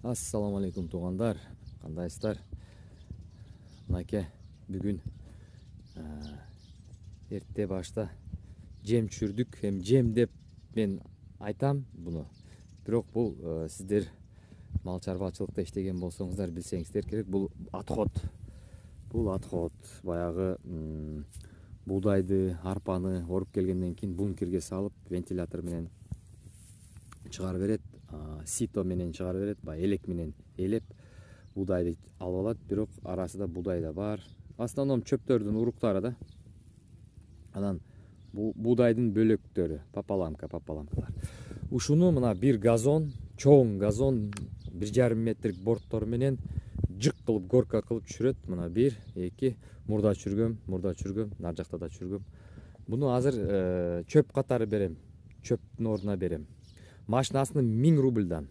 Assalamu alaikum туугандар, кандайсыздар? Мынакей бүгүн эрте башта жем түшүрдүк. Эми жем деп мен айтам буну. Бирок бул сиздер мал чарбачылыкта иштеген болсоңуздар билсеңиздер керек. Бул отход. Бул отход баягы буудайды, арпаны оруп келгенден кийин бункерге салып, вентилятор менен чыгарып берет. Сито менен чыгарып берет, элек менен элеп буудайды алып алат, бирок арасында буудай да бар. В основном чөптөрдүн уруктары да. Анан буудайдын бөлөктөрү, папаламкалар. Ушуну мына бир газон, чоң газон 1,5 метрик борттор менен жык кылып, горка кылып түшүрөт. Мына 1, 2, мурда чүргөм, нар жакта да чүргөм. Буну азыр чөп катары берем, чөптүн ордуна берем. Машинасыны 1000 рубльдан.